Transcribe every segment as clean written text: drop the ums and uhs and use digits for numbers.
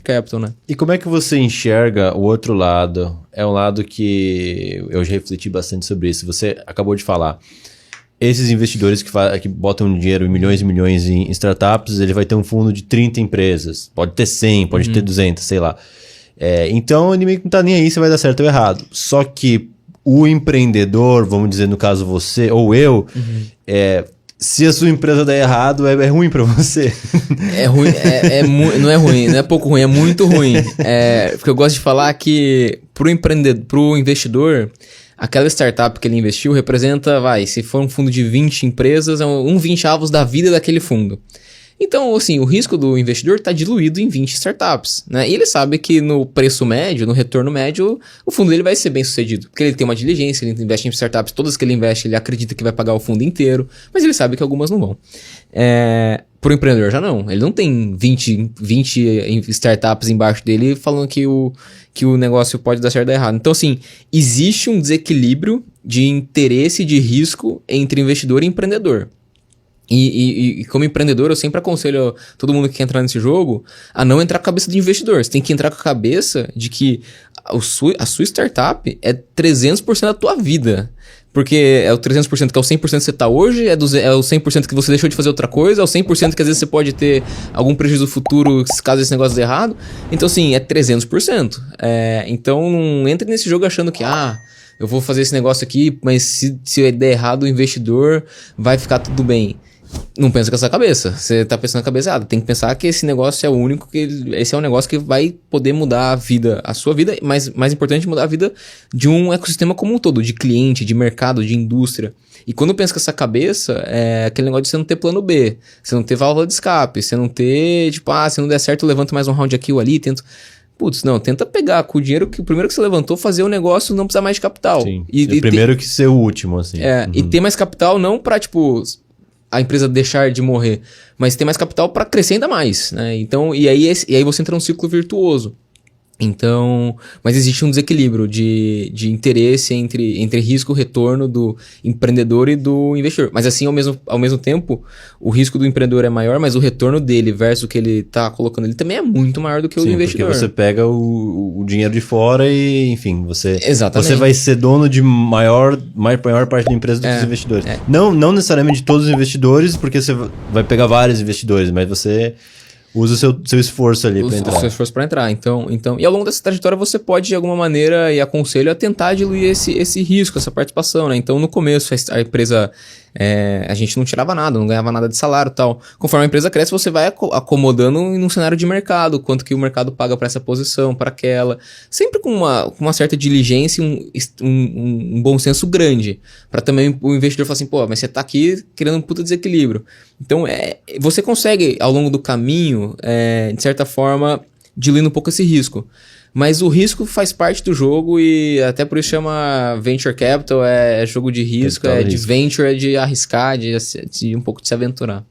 capital, né? E como é que você enxerga o outro lado? É um lado que eu já refleti bastante sobre isso. Você acabou de falar. Esses investidores que botam dinheiro, milhões e milhões em startups, ele vai ter um fundo de 30 empresas. Pode ter 100, pode ter 200, sei lá. Então, ele meio que não tá nem aí se vai dar certo ou errado. Só que o empreendedor, vamos dizer, no caso você ou eu, se a sua empresa der errado, é ruim para você. É ruim, não é ruim, não é pouco ruim, é muito ruim. Porque eu gosto de falar que pro investidor, aquela startup que ele investiu representa, se for um fundo de 20 empresas, é um 20avos da vida daquele fundo. Então, assim, o risco do investidor está diluído em 20 startups, né? E ele sabe que no preço médio, no retorno médio, o fundo dele vai ser bem sucedido. Porque ele tem uma diligência, ele investe em startups, todas que ele investe, ele acredita que vai pagar o fundo inteiro, mas ele sabe que algumas não vão. Pro empreendedor já não. Ele não tem 20 startups embaixo dele falando que o negócio pode dar certo ou dar errado. Então, assim, existe um desequilíbrio de interesse e de risco entre investidor e empreendedor. E como empreendedor, eu sempre aconselho todo mundo que quer entrar nesse jogo a não entrar com a cabeça de investidor. Você tem que entrar com a cabeça de que a sua startup é 300% da tua vida. Porque é o 300% que é o 100% que você tá hoje, é o 100% que você deixou de fazer outra coisa, é o 100% que às vezes você pode ter algum prejuízo futuro caso esse negócio dê errado. Então, assim, é 300%. Então, não entre nesse jogo achando que, eu vou fazer esse negócio aqui, mas se der errado, o investidor vai ficar tudo bem. Não pensa com essa cabeça. Você tá pensando na cabeça errada. Tem que pensar que esse negócio é o único, esse é um negócio que vai poder mudar a sua vida, mas mais importante, mudar a vida de um ecossistema como um todo, de cliente, de mercado, de indústria. E quando pensa com essa cabeça, é aquele negócio de você não ter plano B, você não ter válvula de escape, você não ter, se não der certo, eu levanto mais um round aqui ou ali, tento... Tenta pegar com o dinheiro que o primeiro que você levantou, fazer o negócio, não precisar mais de capital. Sim, primeiro que ser o último, assim. E ter mais capital não pra, a empresa deixar de morrer, mas ter mais capital para crescer ainda mais, né? Então, e aí você entra num ciclo virtuoso. Então, mas existe um desequilíbrio de interesse entre risco e retorno do empreendedor e do investidor. Mas assim, ao mesmo tempo, o risco do empreendedor é maior, mas o retorno dele versus o que ele está colocando ali também é muito maior do que o do investidor. Porque você pega o dinheiro de fora e, enfim, você Exatamente. Você vai ser dono de maior parte da empresa dos investidores. Não necessariamente de todos os investidores, porque você vai pegar vários investidores, mas você... usa o seu esforço ali para entrar. O seu esforço para entrar. Então, e ao longo dessa trajetória você pode, de alguma maneira, e aconselho a tentar diluir esse risco, essa participação, né? Então, no começo, a empresa... a gente não tirava nada, não ganhava nada de salário e tal. Conforme a empresa cresce, você vai acomodando num cenário de mercado, quanto que o mercado paga para essa posição, para aquela. Sempre com uma certa diligência e um bom senso grande. Para também o investidor falar assim, mas você tá aqui criando um puta desequilíbrio. Então, você consegue, ao longo do caminho, de certa forma, diluindo um pouco esse risco. Mas o risco faz parte do jogo e até por isso chama Venture Capital, é jogo de risco, de venture, é de arriscar, de um pouco de se aventurar.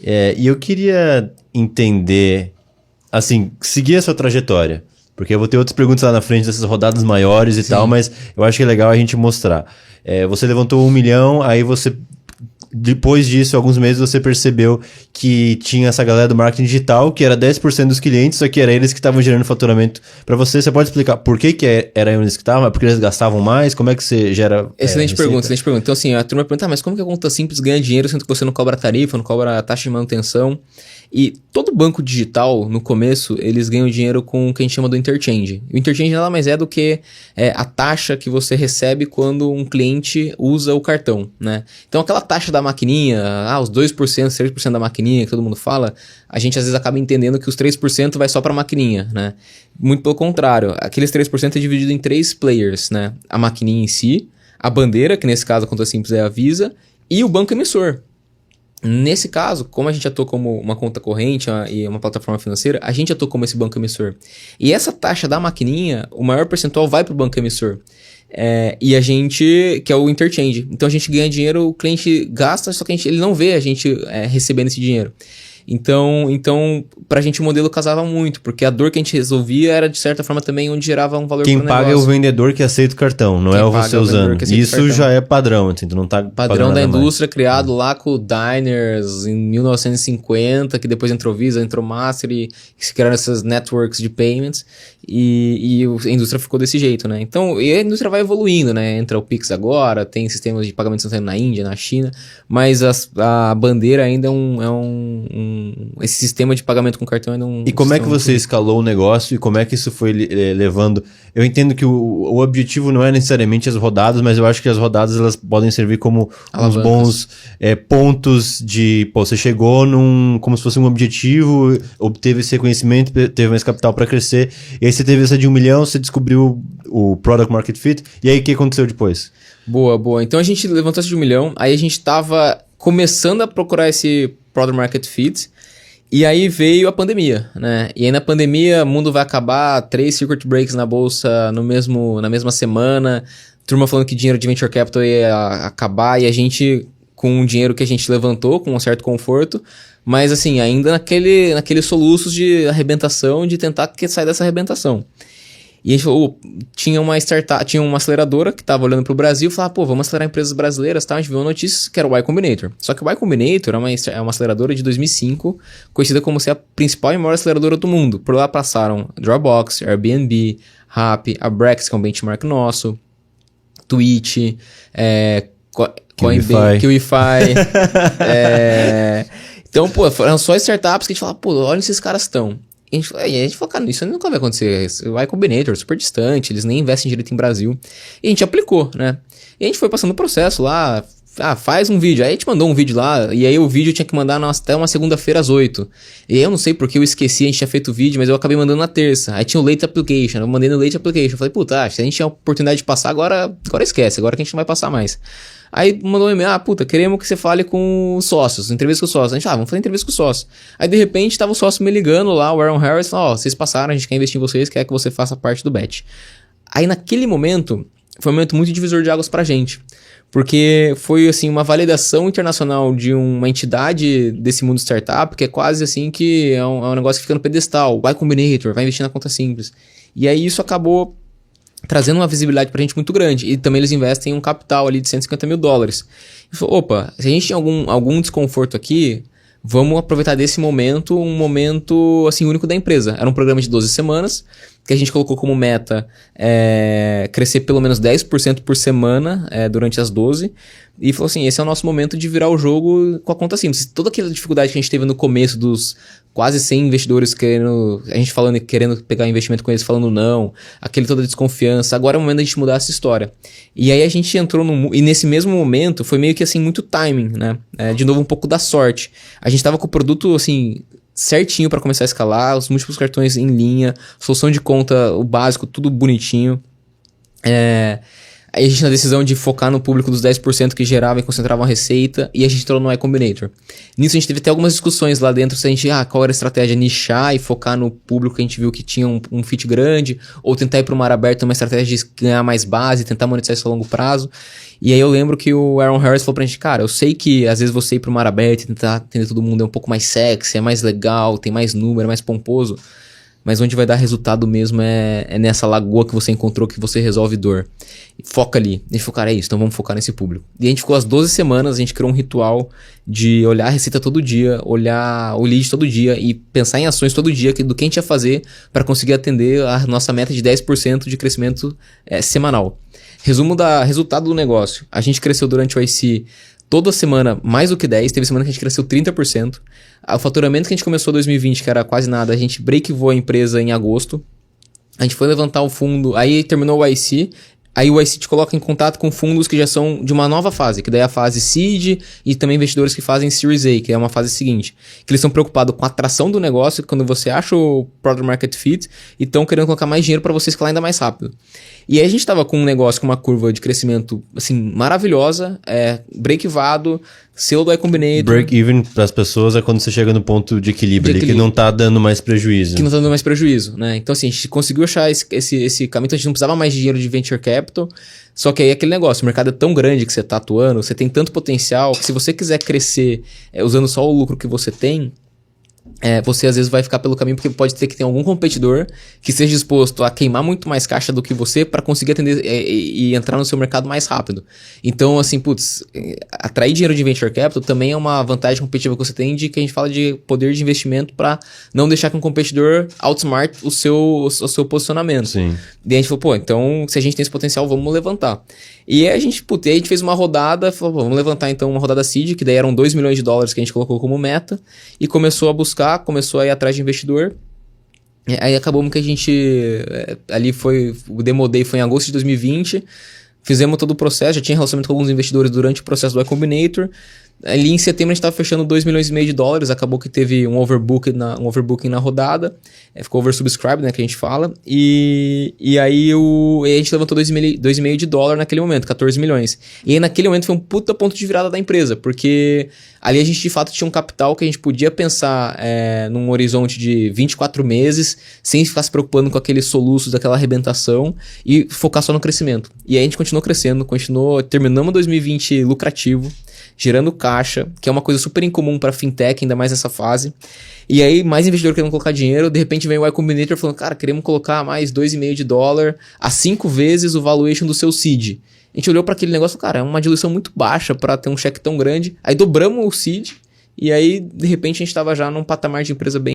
E eu queria entender, assim, seguir a sua trajetória, porque eu vou ter outras perguntas lá na frente dessas rodadas maiores e tal, mas eu acho que é legal a gente mostrar. Você levantou 1 milhão, aí você... Depois disso, alguns meses, você percebeu que tinha essa galera do marketing digital, que era 10% dos clientes, só que era eles que estavam gerando faturamento para você. Você pode explicar por que era eles que estavam? Porque eles gastavam mais? Como é que você gera excelente pergunta. Então, assim, a turma pergunta, mas como que a conta simples ganha dinheiro sendo que você não cobra tarifa, não cobra taxa de manutenção? E todo banco digital, no começo, eles ganham dinheiro com o que a gente chama do interchange. O interchange nada mais é do que a taxa que você recebe quando um cliente usa o cartão, né? Então, aquela taxa da maquininha, os 2%, 3% da maquininha que todo mundo fala, a gente às vezes acaba entendendo que os 3% vai só para a maquininha, né? Muito pelo contrário, aqueles 3% é dividido em 3 players, né? A maquininha em si, a bandeira, que nesse caso a conta simples é a Visa, e o banco emissor. Nesse caso, como a gente atua como uma conta corrente e uma plataforma financeira, a gente atua como esse banco emissor. E essa taxa da maquininha, o maior percentual vai para o banco emissor. E a gente, que é o interchange. Então a gente ganha dinheiro, o cliente gasta, só que ele não vê a gente recebendo esse dinheiro. Então pra gente o modelo casava muito, porque a dor que a gente resolvia era de certa forma também onde gerava um valor pro Quem negócio. paga é o vendedor que aceita o cartão, não é você usando. Isso já é padrão, assim, tu não tá padrão da indústria criado lá com o Diners em 1950, que depois entrou Visa, entrou Master e se criaram essas networks de payments e a indústria ficou desse jeito, né? Então, e a indústria vai evoluindo, né? Entra o Pix agora, tem sistemas de pagamento instantâneo na Índia, na China, mas a bandeira ainda esse sistema de pagamento com cartão ainda é um... E como é que você escalou o negócio e como é que isso foi levando... Eu entendo que o objetivo não é necessariamente as rodadas, mas eu acho que as rodadas elas podem servir como uns bons pontos de... Pô, você chegou como se fosse um objetivo, obteve esse reconhecimento, teve mais capital para crescer, e aí você teve essa de 1 milhão, você descobriu o Product Market Fit, e aí o que aconteceu depois? Boa. Então a gente levantou essa de 1 milhão, aí a gente tava começando a procurar esse Product Market Fit, e aí veio a pandemia, né? E aí na pandemia o mundo vai acabar, 3 circuit breaks na bolsa na mesma semana, turma falando que dinheiro de venture capital ia acabar, e a gente com o dinheiro que a gente levantou, com um certo conforto, mas assim, ainda naqueles soluços de arrebentação, de tentar sair dessa arrebentação. E a gente falou, tinha uma startup, tinha uma aceleradora que estava olhando para o Brasil e falava, pô, vamos acelerar empresas brasileiras, tá? A gente viu uma notícia que era o Y Combinator. Só que o Y Combinator é uma aceleradora de 2005, conhecida como ser a principal e maior aceleradora do mundo. Por lá passaram Dropbox, Airbnb, Rappi, a Brex, que é um benchmark nosso, Twitch, Coinbase, QIFI. Então, pô, foram só startups que a gente falava, pô, olha onde esses caras estão. E a gente falou, cara, isso nunca vai acontecer. O Y Combinator, super distante, eles nem investem direito em Brasil. E a gente aplicou, né? E a gente foi passando o processo lá, faz um vídeo. Aí a gente mandou um vídeo lá, e aí o vídeo tinha que mandar até uma segunda-feira às 8. E aí eu não sei porque eu esqueci, a gente tinha feito o vídeo, mas eu acabei mandando na terça. Aí tinha o Late Application, eu mandei no Late Application. Eu falei, puta, se a gente tinha a oportunidade de passar, agora esquece, agora que a gente não vai passar mais. Aí mandou um e-mail, queremos que você fale com os sócios, entrevista com os sócios. A gente, vamos fazer entrevista com os sócios. Aí de repente tava o sócio me ligando lá, o Aaron Harris, falou, vocês passaram, a gente quer investir em vocês, quer que você faça parte do bet. Aí naquele momento, foi um momento muito divisor de águas pra gente. Porque foi assim, uma validação internacional de uma entidade desse mundo startup, que é quase assim que é um negócio que fica no pedestal. Y Combinator, vai investir na conta simples. E aí isso acabou trazendo uma visibilidade pra gente muito grande. E também eles investem um capital ali de $150 mil. E falou, opa, se a gente tem algum desconforto aqui, vamos aproveitar desse momento, um momento assim único da empresa. Era um programa de 12 semanas, que a gente colocou como meta crescer pelo menos 10% por semana durante as 12. E falou assim, esse é o nosso momento de virar o jogo com a conta simples. Toda aquela dificuldade que a gente teve no começo dos quase 100 investidores querendo pegar investimento com eles falando não, toda desconfiança, agora é o momento da gente mudar essa história. E aí a gente entrou e nesse mesmo momento foi meio que assim muito timing, né? De novo um pouco da sorte. A gente tava com o produto assim certinho para começar a escalar, os múltiplos cartões em linha, solução de conta, o básico, tudo bonitinho. Aí a gente na decisão de focar no público dos 10% que geravam e concentravam a receita, e a gente entrou no Y Combinator. Nisso a gente teve até algumas discussões lá dentro, se a gente, qual era a estratégia, nichar e focar no público que a gente viu que tinha um fit grande, ou tentar ir para o mar aberto, uma estratégia de ganhar mais base, tentar monetizar isso a longo prazo. E aí eu lembro que o Aaron Harris falou pra gente, cara, eu sei que às vezes você ir pro mar aberto e tentar atender todo mundo é um pouco mais sexy, é mais legal, tem mais número, é mais pomposo, mas onde vai dar resultado mesmo é nessa lagoa que você encontrou, que você resolve dor. Foca ali. A gente falou, cara, é isso, então vamos focar nesse público. E a gente ficou as 12 semanas, a gente criou um ritual de olhar a receita todo dia, olhar o lead todo dia e pensar em ações todo dia do que a gente ia fazer para conseguir atender a nossa meta de 10% de crescimento semanal. Resultado do negócio. A gente cresceu durante o IC toda semana mais do que 10%, teve semana que a gente cresceu 30%. O faturamento que a gente começou em 2020, que era quase nada, a gente breakivou a empresa em agosto. A gente foi levantar o fundo, aí terminou o IC, aí o IC te coloca em contato com fundos que já são de uma nova fase, que daí é a fase Seed e também investidores que fazem Series A, que é uma fase seguinte. Que eles estão preocupados com a atração do negócio, quando você acha o Product Market Fit, e estão querendo colocar mais dinheiro para você escalar ainda mais rápido. E aí a gente estava com um negócio com uma curva de crescimento assim, maravilhosa, breakivado, selo do Y Combinator. Break-even para as pessoas é quando você chega no ponto de equilíbrio, que não tá dando mais prejuízo. Que não tá dando mais prejuízo, né? Então assim, a gente conseguiu achar esse caminho, então a gente não precisava mais de dinheiro de venture capital, só que aí aquele negócio, o mercado é tão grande que você tá atuando, você tem tanto potencial, que se você quiser crescer usando só o lucro que você tem, você às vezes vai ficar pelo caminho porque pode ter que ter algum competidor que seja disposto a queimar muito mais caixa do que você para conseguir atender e entrar no seu mercado mais rápido. Então, assim, atrair dinheiro de venture capital também é uma vantagem competitiva que você tem que a gente fala de poder de investimento para não deixar que um competidor outsmart o seu posicionamento. Sim. E a gente falou, então se a gente tem esse potencial, vamos levantar. E aí a gente fez uma rodada, falou, vamos levantar então uma rodada seed, que daí eram $2 milhões que a gente colocou como meta, e começou a ir atrás de investidor. Aí acabamos que a gente, o Demo Day foi em agosto de 2020, fizemos todo o processo, já tinha relacionamento com alguns investidores durante o processo do Y Combinator. Ali em setembro a gente estava fechando $2,5 milhões, acabou que teve um overbooking na rodada, ficou oversubscribed, né, que a gente fala, e aí a gente levantou $2,5 milhões naquele momento, 14 milhões. E aí naquele momento foi um puta ponto de virada da empresa, porque ali a gente de fato tinha um capital que a gente podia pensar num horizonte de 24 meses, sem ficar se preocupando com aqueles soluços daquela arrebentação e focar só no crescimento. E aí a gente continuou crescendo, terminamos 2020 lucrativo, gerando caixa, que é uma coisa super incomum para fintech, ainda mais nessa fase. E aí, mais investidor querendo colocar dinheiro, de repente vem o Y Combinator falando, cara, queremos colocar mais $2,5 milhões a 5 vezes o valuation do seu seed. A gente olhou para aquele negócio, cara, é uma diluição muito baixa para ter um cheque tão grande. Aí dobramos o seed, e aí, de repente, a gente estava já num patamar de empresa bem